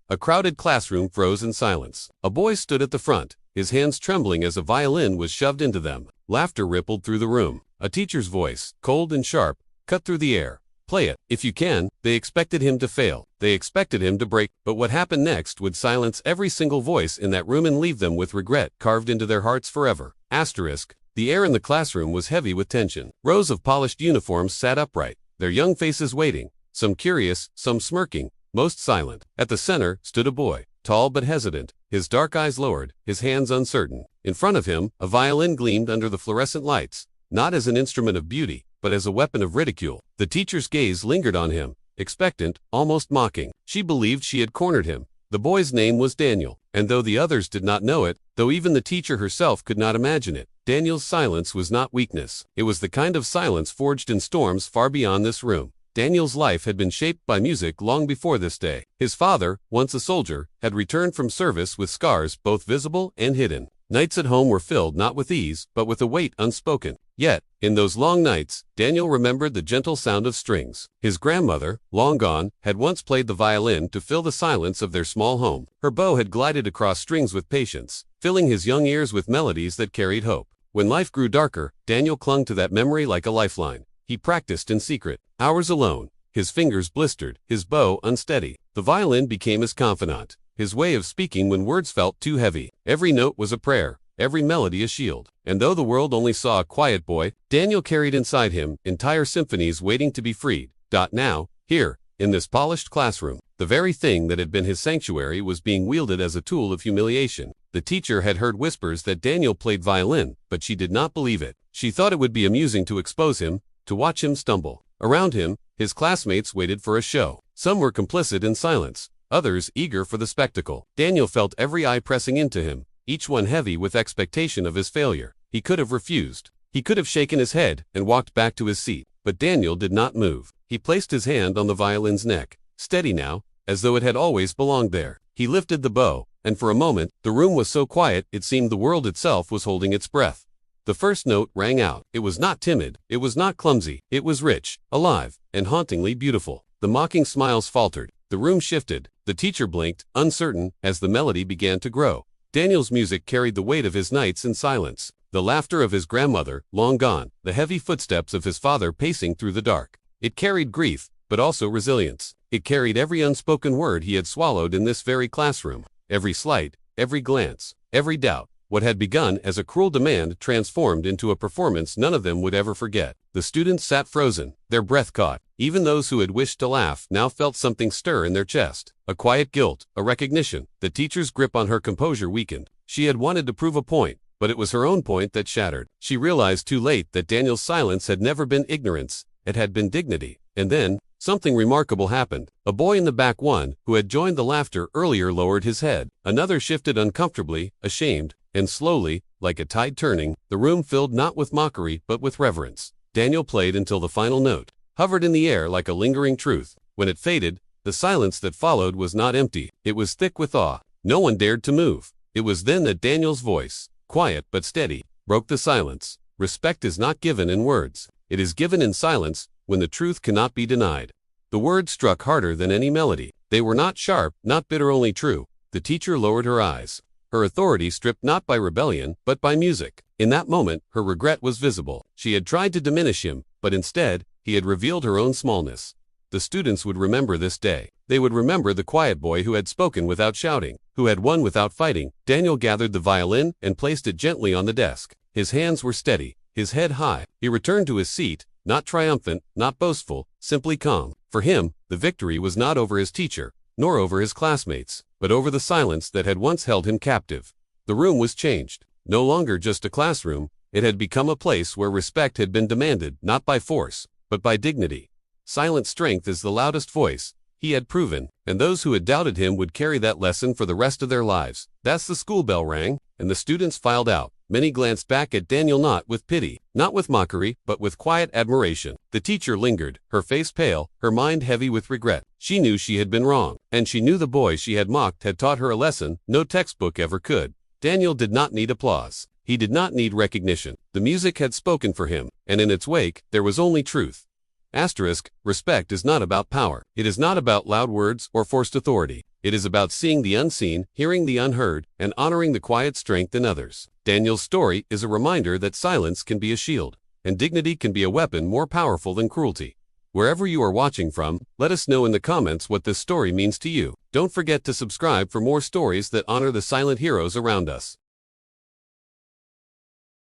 A crowded classroom froze in silence. A boy stood at the front, his hands trembling as a violin was shoved into them. Laughter rippled through the room. A teacher's voice, cold and sharp, cut through the air. Play it, if you can. They expected him to fail. They expected him to break. But what happened next would silence every single voice in that room and leave them with regret carved into their hearts forever. Asterisk. The air in the classroom was heavy with tension. Rows of polished uniforms sat upright, their young faces waiting, some curious, some smirking, most silent. At the center stood a boy, tall but hesitant, his dark eyes lowered, his hands uncertain. In front of him, a violin gleamed under the fluorescent lights, not as an instrument of beauty, but as a weapon of ridicule. The teacher's gaze lingered on him, expectant, almost mocking. She believed she had cornered him. The boy's name was Daniel, and though the others did not know it, though even the teacher herself could not imagine it, Daniel's silence was not weakness. It was the kind of silence forged in storms far beyond this room. Daniel's life had been shaped by music long before this day. His father, once a soldier, had returned from service with scars both visible and hidden. Nights at home were filled not with ease, but with a weight unspoken. Yet, in those long nights, Daniel remembered the gentle sound of strings. His grandmother, long gone, had once played the violin to fill the silence of their small home. Her bow had glided across strings with patience, filling his young ears with melodies that carried hope. When life grew darker, Daniel clung to that memory like a lifeline. He practiced in secret, hours alone, his fingers blistered, his bow unsteady. The violin became his confidant, his way of speaking when words felt too heavy. Every note was a prayer, every melody a shield. And though the world only saw a quiet boy, Daniel carried inside him entire symphonies waiting to be freed. Now, here, in this polished classroom, the very thing that had been his sanctuary was being wielded as a tool of humiliation. The teacher had heard whispers that Daniel played violin, but she did not believe it. She thought it would be amusing to expose him, to watch him stumble. Around him, his classmates waited for a show. Some were complicit in silence, others eager for the spectacle. Daniel felt every eye pressing into him, each one heavy with expectation of his failure. He could have refused. He could have shaken his head and walked back to his seat. But Daniel did not move. He placed his hand on the violin's neck, steady now, as though it had always belonged there. He lifted the bow, and for a moment, the room was so quiet it seemed the world itself was holding its breath. The first note rang out. It was not timid, it was not clumsy, it was rich, alive, and hauntingly beautiful. The mocking smiles faltered, the room shifted, the teacher blinked, uncertain, as the melody began to grow. Daniel's music carried the weight of his nights in silence. The laughter of his grandmother, long gone, the heavy footsteps of his father pacing through the dark. It carried grief, but also resilience. It carried every unspoken word he had swallowed in this very classroom. Every slight, every glance, every doubt. What had begun as a cruel demand transformed into a performance none of them would ever forget. The students sat frozen, their breath caught. Even those who had wished to laugh now felt something stir in their chest. A quiet guilt, a recognition. The teacher's grip on her composure weakened. She had wanted to prove a point, but it was her own point that shattered. She realized too late that Daniel's silence had never been ignorance, it had been dignity. And then, something remarkable happened. A boy in the back, one who had joined the laughter earlier, lowered his head. Another shifted uncomfortably, ashamed, and slowly, like a tide turning, the room filled not with mockery but with reverence. Daniel played until the final note hovered in the air like a lingering truth. When it faded, the silence that followed was not empty, it was thick with awe. No one dared to move. It was then that Daniel's voice, quiet but steady, broke the silence. Respect is not given in words. It is given in silence, when the truth cannot be denied. The words struck harder than any melody. They were not sharp, not bitter, only true. The teacher lowered her eyes, her authority stripped not by rebellion, but by music. In that moment, her regret was visible. She had tried to diminish him, but instead, he had revealed her own smallness. The students would remember this day. They would remember the quiet boy who had spoken without shouting, who had won without fighting. Daniel gathered the violin and placed it gently on the desk. His hands were steady, his head high. He returned to his seat, not triumphant, not boastful, simply calm. For him, the victory was not over his teacher, nor over his classmates, but over the silence that had once held him captive. The room was changed. No longer just a classroom, it had become a place where respect had been demanded, not by force, but by dignity. Silent strength is the loudest voice, he had proven, and those who had doubted him would carry that lesson for the rest of their lives. Thus the school bell rang, and the students filed out. Many glanced back at Daniel not with pity, not with mockery, but with quiet admiration. The teacher lingered, her face pale, her mind heavy with regret. She knew she had been wrong, and she knew the boy she had mocked had taught her a lesson no textbook ever could. Daniel did not need applause. He did not need recognition. The music had spoken for him, and in its wake, there was only truth. Asterisk, respect is not about power. It is not about loud words or forced authority. It is about seeing the unseen, hearing the unheard, and honoring the quiet strength in others. Daniel's story is a reminder that silence can be a shield, and dignity can be a weapon more powerful than cruelty. Wherever you are watching from, let us know in the comments what this story means to you. Don't forget to subscribe for more stories that honor the silent heroes around us.